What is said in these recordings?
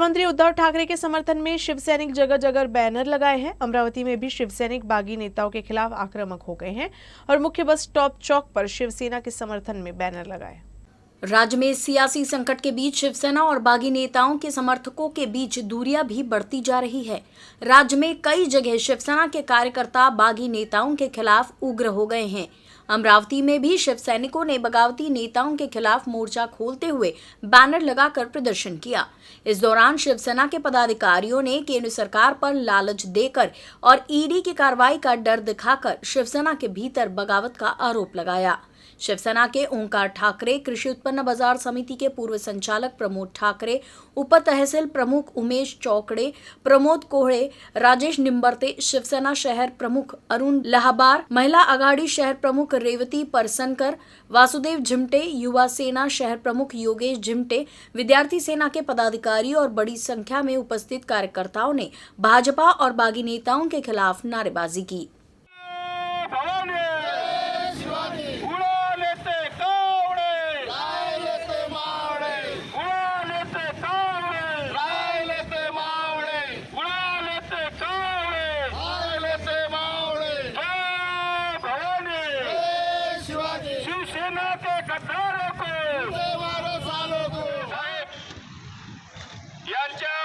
मुख्यमंत्री उद्धव ठाकरे के समर्थन में शिव सैनिक जगह जगह बैनर लगाए हैं। अमरावती में भी शिव सैनिक बागी नेताओं के खिलाफ आक्रामक हो गए हैं और मुख्य बस स्टॉप चौक पर शिवसेना के समर्थन में बैनर लगाए। राज्य में सियासी संकट के बीच शिवसेना और बागी नेताओं के समर्थकों के बीच दूरियां भी बढ़ती जा रही है। राज्य में कई जगह शिवसेना के कार्यकर्ता बागी नेताओं के खिलाफ उग्र हो गए हैं। अमरावती में भी शिव सैनिकों ने बगावती नेताओं के खिलाफ मोर्चा खोलते हुए बैनर लगाकर प्रदर्शन किया। इस दौरान शिवसेना के पदाधिकारियों ने केंद्र सरकार पर लालच देकर और ईडी की कार्रवाई का डर दिखाकर शिवसेना के भीतर बगावत का आरोप लगाया। शिवसेना के ओंकार ठाकरे, कृषि उत्पन्न बाजार समिति के पूर्व संचालक प्रमोद ठाकरे, उप तहसील प्रमुख उमेश चौकड़े, प्रमोद कोहड़े, राजेश निम्बरते, शिवसेना शहर प्रमुख अरुण लहाबार, महिला आघाड़ी शहर प्रमुख रेवती परसनकर, वासुदेव झिमटे, युवा सेना शहर प्रमुख योगेश झिमटे, विद्यार्थी सेना के पदाधिकारी और बड़ी संख्या में उपस्थित कार्यकर्ताओं ने भाजपा और बागी नेताओं के खिलाफ नारेबाजी की। शिवसेना के गद्दारों को साहेब यांच्या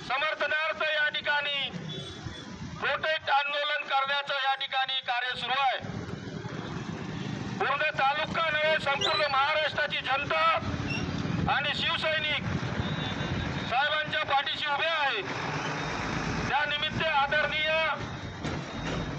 समर्थनार्थ या ठिकाणी प्रोटेस्ट आंदोलन करण्याचं या ठिकाणी कार्य सुरू आहे। पूर्ण तालुका नव्हे संपूर्ण महाराष्ट्राची जनता आणि शिवसैनिक साहेबांच्या पाठीशी उभे आहे। त्यानिमित्त आदरणीय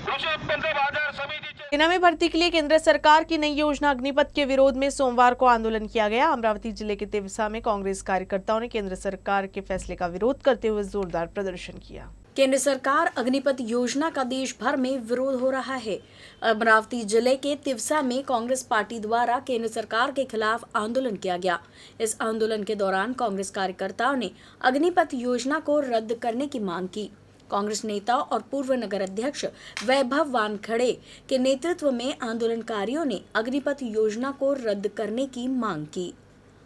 कृषी उत्पन्न बाजार समिती सेना में भर्ती के लिए केंद्र सरकार की नई योजना अग्निपथ के विरोध में सोमवार को आंदोलन किया गया। अमरावती जिले के तिवसा में कांग्रेस कार्यकर्ताओं ने केंद्र सरकार के फैसले का विरोध करते हुए जोरदार प्रदर्शन किया। केंद्र सरकार अग्निपथ योजना का देश भर में विरोध हो रहा है। अमरावती जिले के तिवसा में कांग्रेस पार्टी द्वारा केंद्र सरकार के खिलाफ आंदोलन किया गया। इस आंदोलन के दौरान कांग्रेस कार्यकर्ताओं ने अग्निपथ योजना को रद्द करने की मांग की। कांग्रेस नेता और पूर्व नगर अध्यक्ष वैभव वानखड़े के नेतृत्व में आंदोलनकारियों ने अग्निपथ योजना को रद्द करने की मांग की।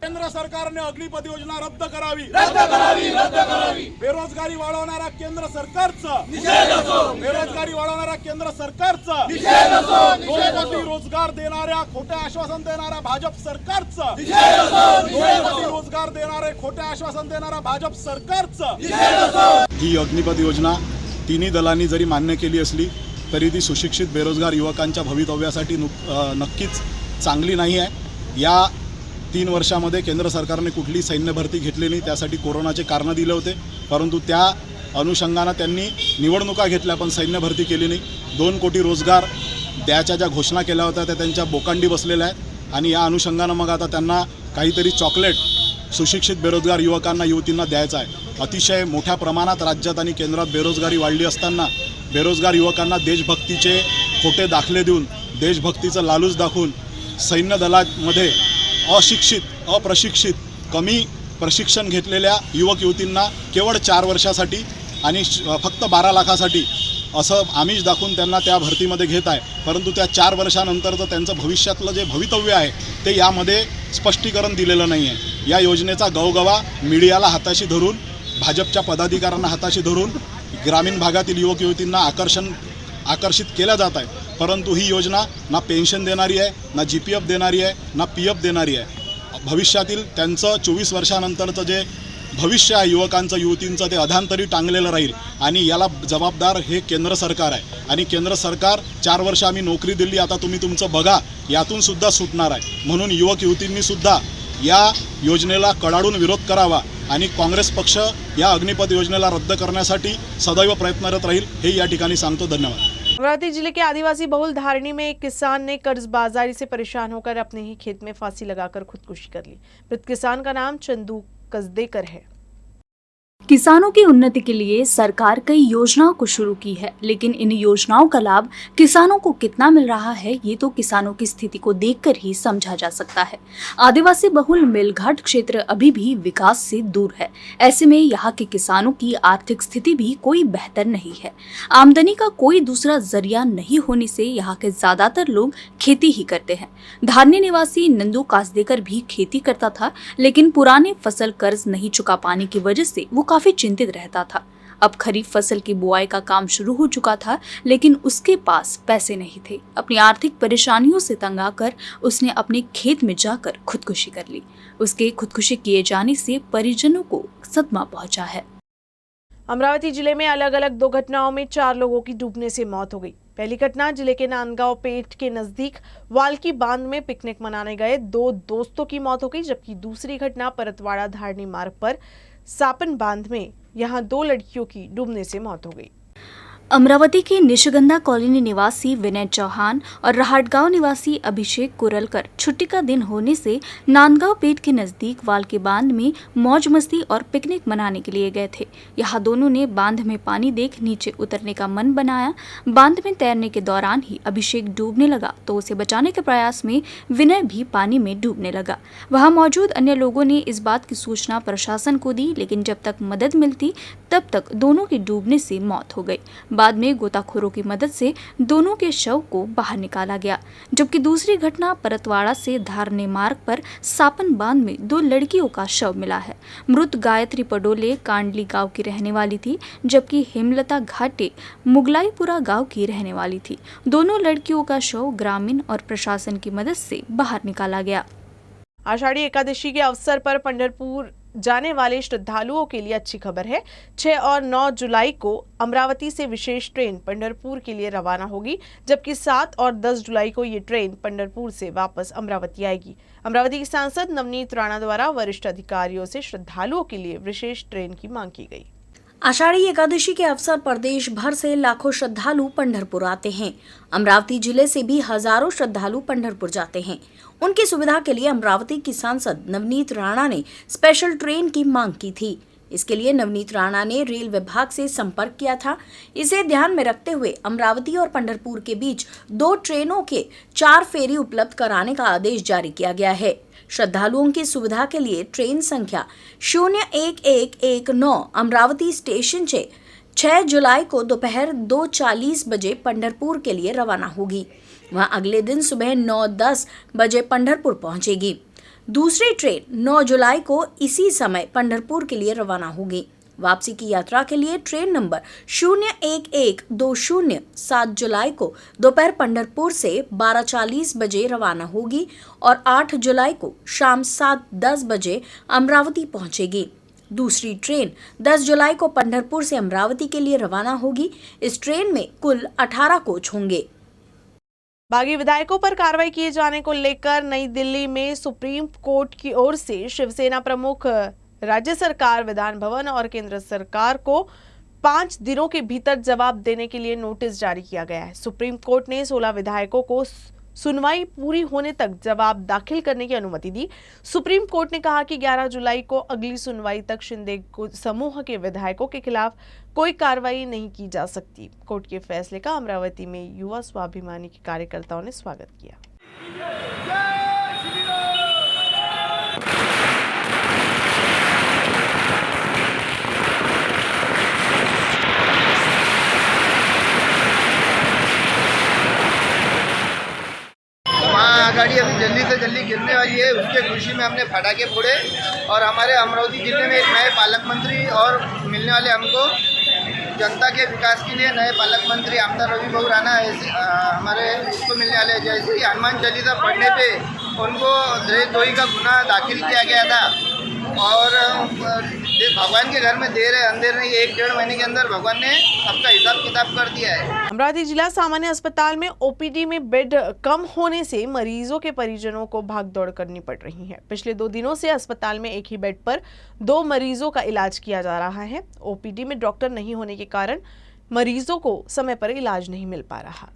केंद्र सरकारने अग्निपथ योजना रद्द करावी। बेरोजगारी वाढवणाऱ्या केंद्र सरकारचं बेरोजगारी वाढवणाऱ्या केंद्र सरकारचं 2 कोटी रोजगार देणाऱ्या खोटे आश्वासन देणाऱ्या भाजप सरकारचं 2 कोटी रोजगार देणारे खोटे आश्वासन देणाऱ्या भाजप सरकारचं ही अग्निपथ योजना तिन्ही दलांनी जरी मान्य केली असली तरी ती सुशिक्षित बेरोजगार युवकांच्या भवितव्यासाठी नक्कीच चांगली नाही आहे। या 3 वर्षामध्ये केंद्र सरकारने कुठली सैन्य भरती घेतली नाही। त्यासाठी कोरोनाचे कारण दिले होते, परंतु त्या अनुषंगाने त्यांनी निवडणुका घेतल्या पण सैन्य भरती केली नाही। 2 कोटी रोजगार द्यायच्या ज्या घोषणा केल्या होत्या त्या त्यांच्या बोकांडी बसलेल्या आहेत आणि या अनुषंगाने मग आता त्यांना काहीतरी चॉकलेट सुशिक्षित बेरोजगार युवकांना युवतींना द्यायचं आहे। अतिशय मोठ्या प्रमाणात राज्यात आणि केंद्रात बेरोजगारी वाढली असताना बेरोजगार युवकांना देशभक्तीचे खोटे दाखले देऊन देशभक्तीचं लालूच दाखवून सैन्य दलामध्ये अशिक्षित अप्रशिक्षित कमी प्रशिक्षण घेतलेल्या युवक युवतींना केवळ 4 वर्षासाठी आणि फक्त 12 लाखासाठी असं आमिष दाखवून त्यांना त्या भरतीमध्ये घेत आहे। परंतु त्या 4 वर्षानंतरचं त्यांचं भविष्यातलं जे भवितव्य आहे ते यामध्ये स्पष्टीकरण दिलेलं नाही आहे। या योजनेचा गवगवा मीडियाला हाताशी धरून भाजपच्या पदाधिकाऱ्यांना हाताशी धरून ग्रामीण भागातील युवक युवतींना आकर्षित केल्या जात आहे, परंतु ही योजना ना पेन्शन देणारी आहे, ना GPF देणारी आहे, ना PF देणारी आहे। भविष्यातील त्यांचं 24 वर्षानंतरचं जे भविष्य आहे युवकांचं युवतींचं ते अधांतरी टांगलेलं राहील आणि याला जबाबदार हे केंद्र सरकार आहे। आणि केंद्र सरकार 4 वर्ष आम्ही नोकरी दिली आता तुम्ही तुमचं बघा यातून सुद्धा सुटणार आहे। म्हणून युवक युवतींनी सुद्धा या योजनेला कडाडून विरोध करावा आणि काँग्रेस पक्ष या अग्निपथ योजनेला रद्द करण्यासाठी सदैव प्रयत्नरत राहील हे या ठिकाणी सांगतो। धन्यवाद। अमरावती जिले के आदिवासी बहुल धारणी में एक किसान ने कर्जबाजारी से परेशान होकर अपने ही खेत में फांसी लगाकर खुदकुशी कर ली। मृत किसान का नाम चंदू कसदेकर है। किसानों की उन्नति के लिए सरकार कई योजनाओं को शुरू की है, लेकिन इन योजनाओं का लाभ किसानों को कितना मिल रहा है ये तो किसानों की स्थिति को देखकर ही समझा जा सकता है। आदिवासी बहुल मेलघाट क्षेत्र अभी भी विकास से दूर है। ऐसे में यहाँ के किसानों की आर्थिक स्थिति भी कोई बेहतर नहीं है। आमदनी का कोई दूसरा जरिया नहीं होने से यहाँ के ज्यादातर लोग खेती ही करते हैं। धारनी निवासी नंदू कासदेकर भी खेती करता था, लेकिन पुराने फसल कर्ज नहीं चुका पाने की वजह से वो काफी चिंतित रहता था। अब खरीफ फसल की बुआई का काम शुरू हो चुका था, लेकिन उसके पास पैसे नहीं थे। अपनी आर्थिक परेशानियों से तंग आकर उसने अपने खेत में जाकर खुदकुशी कर ली। उसके खुदकुशी किए जाने से परिजनों को सदमा पहुंचा है। अमरावती जिले में अलग अलग 2 घटनाओं में 4 लोगों की डूबने से मौत हो गई। पहली घटना जिले के नांदगांव पेट के नजदीक वाल्की बांध में पिकनिक मनाने गए 2 दोस्तों की मौत हो गई, जबकि दूसरी घटना परतवाड़ा धारनी मार्ग पर सापन बांध में यहां 2 लड़कियों की डूबने से मौत हो गई। अमरावती के निशगंधा कॉलोनी निवासी विनय चौहान और राहटगांव निवासी अभिषेक कुरलकर छुट्टी का दिन होने से नांदगांव पेट के नजदीक वाल्की बांध में मौज मस्ती और पिकनिक मनाने के लिए गए थे। यहाँ दोनों ने बांध में पानी देख नीचे उतरने का मन बनाया। बांध में तैरने के दौरान ही अभिषेक डूबने लगा तो उसे बचाने के प्रयास में विनय भी पानी में डूबने लगा। वहाँ मौजूद अन्य लोगों ने इस बात की सूचना प्रशासन को दी, लेकिन जब तक मदद मिलती तब तक दोनों की डूबने से मौत हो गई। बाद में गोताखोरों की मदद से दोनों के शव को बाहर निकाला गया, जबकि दूसरी घटना परतवाड़ा से धारने मार्ग पर सापन बांध में 2 लड़कियों का शव मिला है। मृत गायत्री पडोले कांडली गांव की रहने वाली थी, जबकि हेमलता घाटे मुगलाईपुरा गांव की रहने वाली थी। दोनों लड़कियों का शव ग्रामीण और प्रशासन की मदद से बाहर निकाला गया। आषाढ़ी एकादशी के अवसर पर पंढरपुर जाने वाले श्रद्धालुओं के लिए अच्छी खबर है। 6 और 9 जुलाई को अमरावती से विशेष ट्रेन पंढरपुर के लिए रवाना होगी, जबकि 7 और 10 जुलाई को ये ट्रेन पंढरपुर से वापस अमरावती आएगी। अमरावती के सांसद नवनीत राणा द्वारा वरिष्ठ अधिकारियों से श्रद्धालुओं के लिए विशेष ट्रेन की मांग की गई। आषाढ़ी एकादशी के अवसर पर देश भर से लाखों श्रद्धालु पंढरपुर आते हैं। अमरावती जिले से भी हजारों श्रद्धालु पंढरपुर जाते हैं। उनकी सुविधा के लिए अमरावती की सांसद नवनीत राणा ने स्पेशल ट्रेन की मांग की थी। इसके लिए नवनीत राणा ने रेल विभाग से संपर्क किया था। इसे ध्यान में रखते हुए अमरावती और पंढरपुर के बीच 2 ट्रेनों के 4 फेरी उपलब्ध कराने का आदेश जारी किया गया है। श्रद्धालुओं की सुविधा के लिए ट्रेन संख्या 01119 अमरावती स्टेशन से 6 जुलाई को दोपहर 2:40 बजे पंढरपुर के लिए रवाना होगी। वहां अगले दिन सुबह 9:10 बजे पंढरपुर पहुंचेगी। दूसरी ट्रेन 9 जुलाई को इसी समय पंढरपुर के लिए रवाना होगी। वापसी की यात्रा के लिए ट्रेन नंबर 01120 7 जुलाई को दोपहर पंढरपुर से 12:40 बजे रवाना होगी और 8 जुलाई को शाम 7:10 बजे अमरावती पहुंचेगी। दूसरी ट्रेन 10 जुलाई को पंढरपुर से अमरावती के लिए रवाना होगी। इस ट्रेन में कुल 18 कोच होंगे। बागी विधायकों पर कार्रवाई किए जाने को लेकर नई दिल्ली में सुप्रीम कोर्ट की ओर से शिवसेना प्रमुख, राज्य सरकार, विधान भवन और केंद्र सरकार को 5 दिनों के भीतर जवाब देने के लिए नोटिस जारी किया गया है। सुप्रीम कोर्ट ने 16 विधायकों को सुनवाई पूरी होने तक जवाब दाखिल करने की अनुमति दी। सुप्रीम कोर्ट ने कहा कि 11 जुलाई को अगली सुनवाई तक शिंदे समूह के विधायकों के खिलाफ कोई कार्रवाई नहीं की जा सकती। कोर्ट के फैसले का अमरावती में युवा स्वाभिमानी के कार्यकर्ताओं ने स्वागत किया। गाड़ी अभी जल्दी से जल्दी गिरने वाली है, उसके खुशी में हमने पटाखे फोड़े और हमारे अमरावती जिले में एक नए पालक मंत्री और मिलने वाले हमको जनता के विकास के लिए नए पालक मंत्री आमदार रवि भाऊ राणा ऐसे हमारे उसको मिलने वाले। जैसे ही हनुमान चालीसा पढ़ने पे उनको देशद्रोही का गुनाह दाखिल किया गया था और भगवान के घर में देर है अंधेर नहीं, 1-1.5 महीने के अंदर भगवान ने सबका हिसाब किताब कर दिया है। अमरावती जिला सामान्य अस्पताल में ओपीडी में बेड कम होने से मरीजों के परिजनों को भागदौड़ करनी पड़ रही है। पिछले 2 दिनों से अस्पताल में एक ही बेड पर 2 मरीजों का इलाज किया जा रहा है। ओपीडी में डॉक्टर नहीं होने के कारण मरीजों को समय पर इलाज नहीं मिल पा रहा।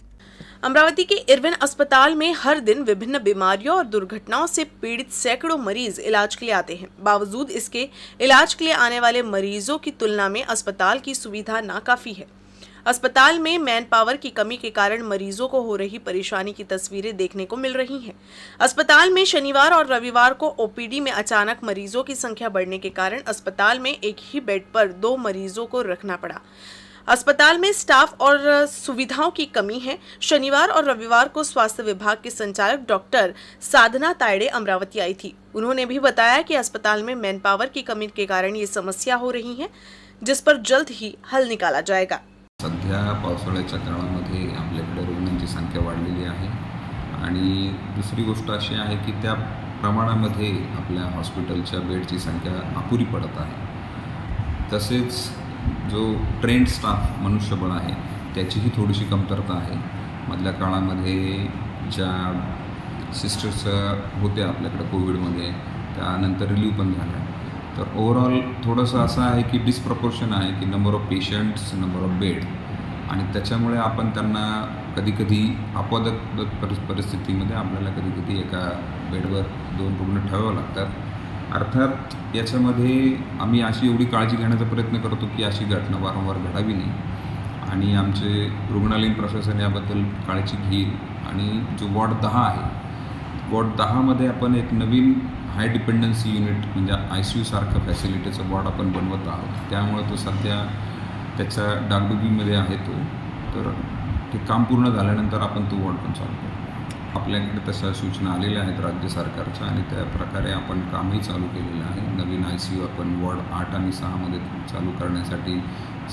अमरावती के इरविन अस्पताल में हर दिन विभिन्न बीमारियों और दुर्घटनाओं से पीड़ित सैकड़ों मरीज इलाज के लिए आते हैं। बावजूद इसके इलाज के लिए आने वाले मरीजों की तुलना में अस्पताल की सुविधा नाकाफी है। अस्पताल में मैन पावर की कमी के कारण मरीजों को हो रही परेशानी की तस्वीरें देखने को मिल रही हैं। अस्पताल में शनिवार और रविवार को ओपीडी में अचानक मरीजों की संख्या बढ़ने के कारण अस्पताल में एक ही बेड पर 2 मरीजों को रखना पड़ा। अस्पताल में स्टाफ और सुविधाओं की कमी है। शनिवार और रविवार को स्वास्थ्य विभाग के संचालक डॉक्टर साधना तायडे अमरावती आई थी। उन्होंने भी बताया कि अस्पताल में मैन पावर की कमी के कारण ये समस्या हो रही है, जिस पर जल्द ही हल निकाला जाएगा। सध्या पावसाळ्याच्या काळामध्ये आपल्याकडे रुग्णांची संख्या वाढलेली आहे आणि दुसरी गोष्ट अशी आहे की त्या प्रमाणामध्ये आपल्या हॉस्पिटलच्या बेडची संख्या अपुरी पडत आहे। तसेच जो ट्रेंड स्टाफ मनुष्यबळ आहे त्याचीही थोडीशी कमतरता आहे। मधल्या काळामध्ये ज्या सिस्टर्स होत्या आपल्याकडे कोविडमध्ये त्यानंतर रिलीव्ह पण झाल्या, तर ओव्हरऑल थोडंसं असं आहे की डिस्प्रपोर्शन आहे की number of patients, number of bed, आणि त्याच्यामुळे आपण त्यांना कधीकधी आपत्कालीन परिस्थितीमध्ये आपल्याला कधीकधी एका बेडवर 2 रुग्ण ठेवावे लागतात। अर्थात याच्यामध्ये आम्ही अशी एवढी काळजी घेण्याचा प्रयत्न करतो की अशी घटना वारंवार घडावी नाही आणि आमचे रुग्णालयीन प्रशासन याबद्दल काळजी घेईल। आणि जो वॉर्ड 10 आहे, वॉर्ड 10मध्ये आपण एक नवीन हाय डिपेंडन्सी युनिट म्हणजे ICU सारखं फॅसिलिटीचं वॉर्ड आपण बनवत आहोत। त्यामुळे तो सध्या त्याच्या डागडुगीमध्ये आहे तर ते काम पूर्ण झाल्यानंतर आपण तो वॉर्ड पण चालू करू। आपल्याकडे तशा सूचना आलेल्या आहेत राज्य सरकारच्या आणि त्या प्रकारे आपण कामही चालू केलेलं आहे। नवीन ICU आपण वॉर्ड 8 आणि 6मध्ये चालू करण्यासाठी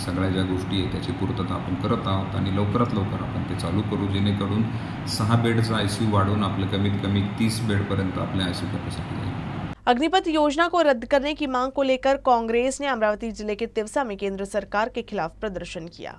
सगळ्या ज्या गोष्टी आहेत त्याची पूर्तता आपण करत आहोत आणि लवकरात लवकर आपण ते चालू करू, जेणेकरून 6 बेडचा ICU वाढवून आपलं कमीत कमी 30 बेडपर्यंत आपल्या ICU कॅपॅसिटी आहे। अग्निपथ योजना को रद्द करने की मांग को लेकर कांग्रेस ने अमरावती जिले के तिवसा में केंद्र सरकार के खिलाफ प्रदर्शन किया।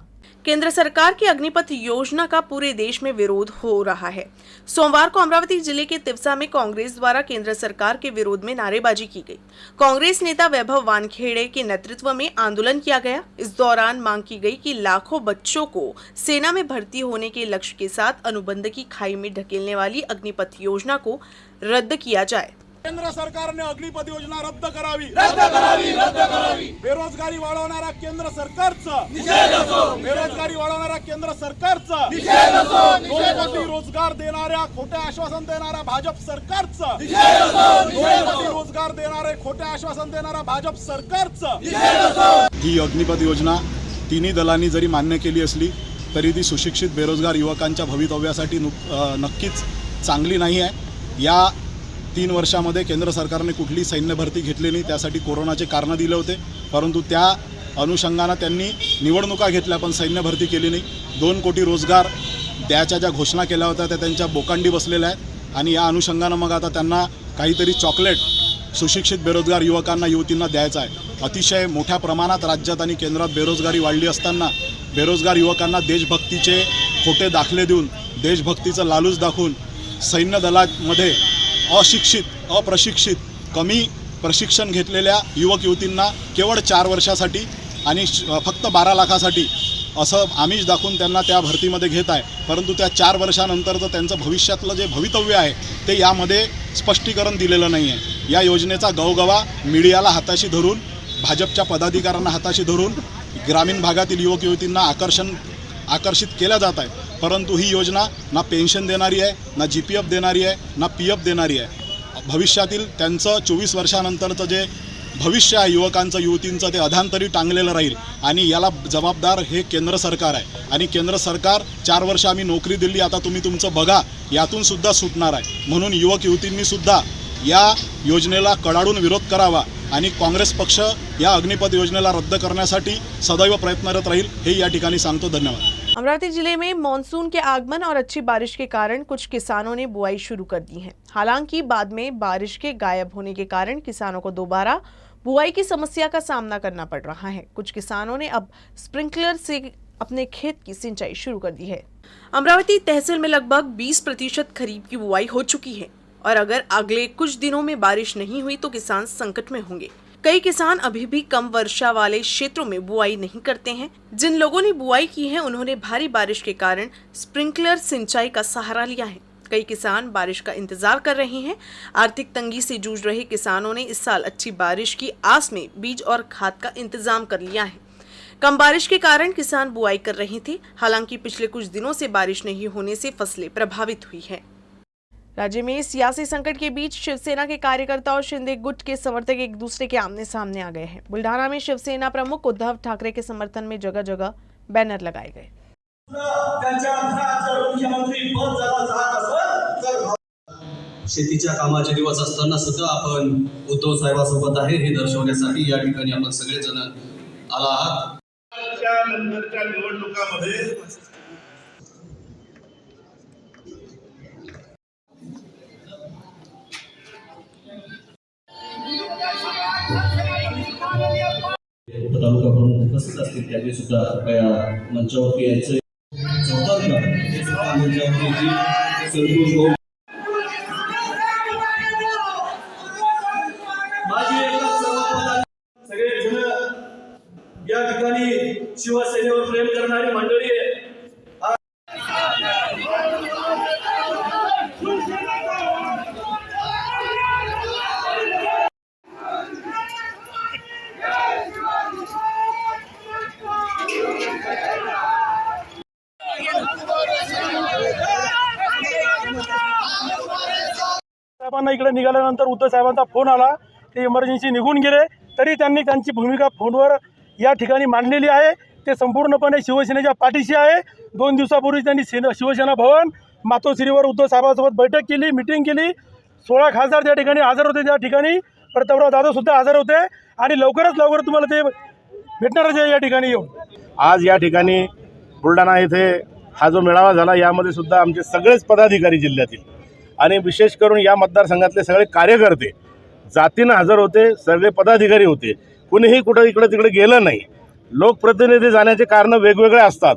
केंद्र सरकार की अग्निपथ योजना का पूरे देश में विरोध हो रहा है। सोमवार को अमरावती जिले के तिवसा में कांग्रेस द्वारा केंद्र सरकार के विरोध में नारेबाजी की गई। कांग्रेस नेता वैभव वानखेड़े के नेतृत्व में आंदोलन किया गया। इस दौरान मांग की गई कि लाखों बच्चों को सेना में भर्ती होने के लक्ष्य के साथ अनुबंध की खाई में ढकेलने वाली अग्निपथ योजना को रद्द किया जाए। केंद्र सरकारने अग्निपथ योजना रद्द करावी। बेरोजगारी वाढवणाऱ्या केंद्र सरकारचं बेरोजगारी वाढवणाऱ्या केंद्र सरकारचं 2 कोटी रोजगार देणाऱ्या खोटे आश्वासन देणाऱ्या भाजप सरकारचं 2 कोटी रोजगार देणारे खोटे आश्वासन देणाऱ्या भाजप सरकारचं ही अग्निपथ योजना तिन्ही दलांनी जरी मान्य केली असली तरी ती सुशिक्षित बेरोजगार युवकांच्या भवितव्यासाठी नक्कीच चांगली नाही आहे। या 3 वर्षामध्ये केंद्र सरकारने कुठली सैन्य भरती घेतली नाही, त्यासाठी कोरोनाचे कारणं दिले होते, परंतु त्या अनुषंगानं त्यांनी निवडणुका घेतल्या पण सैन्य भरती केली नाही। 2 कोटी रोजगार द्यायच्या ज्या घोषणा केल्या होत्या त्या त्यांच्या बोकांडी बसलेल्या आहेत आणि या अनुषंगानं मग आता त्यांना काहीतरी चॉकलेट सुशिक्षित बेरोजगार युवकांना युवतींना द्यायचं आहे। अतिशय मोठ्या प्रमाणात राज्यात आणि केंद्रात बेरोजगारी वाढली असताना बेरोजगार युवकांना देशभक्तीचे खोटे दाखले देऊन देशभक्तीचं लालूच दाखवून सैन्य दलामध्ये अशिक्षित, अप्रशिक्षित, कमी प्रशिक्षण घेतलेल्या युवक युवतींना केवळ 4 वर्षासाठी आणि फक्त 12 लाखासाठी असं आमिष दाखवून त्यांना त्या भरतीमध्ये घेत आहे। परंतु त्या 4 वर्षानंतरचं त्यांचं भविष्यातलं जे भवितव्य आहे ते यामध्ये स्पष्टीकरण दिलेलं नाही आहे। या योजनेचा गवगवा मीडियाला हाताशी धरून, भाजपच्या पदाधिकाऱ्यांना हाताशी धरून ग्रामीण भागातील युवक युवतींना आकर्षित केल्या जात आहे, परंतु ही योजना ना पेन्शन देणारी आहे, ना GPF देणारी आहे, ना PF देणारी आहे। भविष्यातील त्यांचं 24 वर्षानंतरचं जे भविष्य आहे युवकांचं युवतींचं ते अधांतरी टांगलेलं राहील आणि याला जबाबदार हे केंद्र सरकार आहे। आणि केंद्र सरकार 4 वर्ष आम्ही नोकरी दिली, आता तुम्ही तुमचं बघा, यातून सुद्धा सुटणार आहे। म्हणून युवक युवतींनी सुद्धा या योजनेला कडाडून विरोध करावा आणि काँग्रेस पक्ष या अग्निपथ योजनेला रद्द करण्यासाठी सदैव प्रयत्नरत राहील, हे या ठिकाणी सांगतो। धन्यवाद। अमरावती जिले में मानसून के आगमन और अच्छी बारिश के कारण कुछ किसानों ने बुआई शुरू कर दी है। हालांकि बाद में बारिश के गायब होने के कारण किसानों को दोबारा बुआई की समस्या का सामना करना पड़ रहा है। कुछ किसानों ने अब स्प्रिंकलर से अपने खेत की सिंचाई शुरू कर दी है। अमरावती तहसील में लगभग 20% खरीफ की बुआई हो चुकी है और अगर अगले कुछ दिनों में बारिश नहीं हुई तो किसान संकट में होंगे। कई किसान अभी भी कम वर्षा वाले क्षेत्रों में बुआई नहीं करते हैं। जिन लोगों ने बुआई की है उन्होंने भारी बारिश के कारण स्प्रिंकलर सिंचाई का सहारा लिया है। कई किसान बारिश का इंतजार कर रहे हैं। आर्थिक तंगी से जूझ रहे किसानों ने इस साल अच्छी बारिश की आस में बीज और खाद का इंतजाम कर लिया है। कम बारिश के कारण किसान बुआई कर रहे थे। हालांकि पिछले कुछ दिनों से बारिश नहीं होने से फसलें प्रभावित हुई है। राज्य में सियासी संकट के बीच शिवसेना के कार्यकर्ता और शिंदे गुट के समर्थक एक दूसरे के आमने सामने आ गए हैं। बुल्ढाना में शिवसेना प्रमुख उद्धव ठाकरे के समर्थन में जगह जगह बैनर लगाए गए। शेतीच्या कामाचे दिवस असताना सुद्धा आपण उद्धव साहेबांसोबत आहे हे दर्शवण्यासाठी या ठिकाणी आपण सगळेजण आला आहात। नंतरच्या निवडणुकामध्ये उपतालुका प्रमुख उपस्थित असतील त्यांनी सुद्धा या मंचावरती यायचं मंचावरती सगळे जण या ठिकाणी शिवसेनेवर प्रेम करणारी मंडळी आहे। साहेबांना इकडे निघाल्यानंतर उद्धव साहेबांचा फोन आला, ते इमर्जन्सी निघून गेले, तरी त्यांनी त्यांची भूमिका फोनवर या ठिकाणी मांडलेली आहे। ते संपूर्णपणे शिवसेनेच्या पाठीशी आहे। 2 दिवसापूर्वी त्यांनी शिवसेना भवन मातोश्रीवर उद्धव साहेबांसोबत बैठक केली, मीटिंग केली। 16 खासदार त्या ठिकाणी हजर होते। त्या ठिकाणी प्रतापराव जाधव सुद्धा हजर होते आणि लवकरच लवकर तुम्हाला ते भेटणारच आहे या ठिकाणी येऊन। आज या ठिकाणी बुलढाणा येथे हा जो मेळावा झाला, यामध्ये सुद्धा आमचे सगळेच पदाधिकारी जिल्ह्यातील आणि विशेष करून या मतदारसंघातले सगळे कार्यकर्ते जातीनं हजर होते, सगळे पदाधिकारी होते। कुणीही कुठं इकडं तिकडे गेलं नाही। लोकप्रतिनिधी जाण्याचे कारणं वेगवेगळे असतात।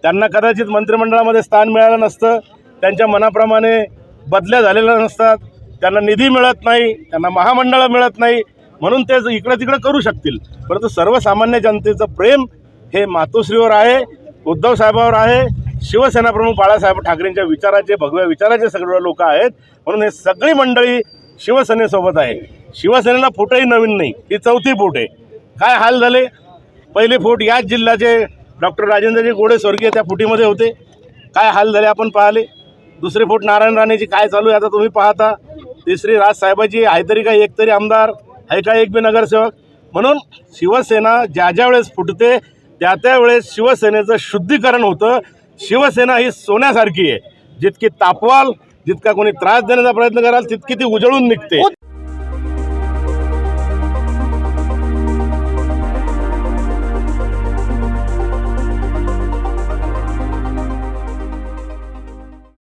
त्यांना कदाचित मंत्रिमंडळामध्ये स्थान मिळालं नसतं, त्यांच्या मनाप्रमाणे बदल्या झालेल्या नसतात, त्यांना निधी मिळत नाही, त्यांना महामंडळं मिळत नाही, म्हणून ते इकडं तिकडं करू शकतील। परंतु सर्वसामान्य जनतेचं प्रेम हे मातोश्रीवर आहे, उद्धव साहेबांवर आहे। शिवसेना प्रमुख बाळासाहेब ठाकरेंच्या विचाराचे, भगव्या विचाराचे सगळे लोक आहेत, म्हणून हे सगळी मंडळी शिवसेनेसोबत आहे। शिवसेनेला फूटही नवीन नाही, ही 4थी फूट आहे। काय हाल झाले, पहिले फूट याच जिल्ह्याचे डॉक्टर राजेंद्रजी गोडे स्वर्गीय त्या फुटीमध्ये होते, काय हाल झाले आपण पाहिले। दुसरी फूट नारायण राणेची काय चालू आहे आता तुम्ही पाहता। तिसरी राजसाहेबाची आहे तरी काय एक तरी आमदार आहे का एक बी नगरसेवक। म्हणून शिवसेना ज्या वेळेस फुटते त्या वेळेस शिवसेनेचं शुद्धीकरण होतं। शिवसेना ही सोन्यासारखी आहे, जितकी तापवाल, जितका कोणी त्रास देण्याचा प्रयत्न कराल तितकी ती उजळून निघते।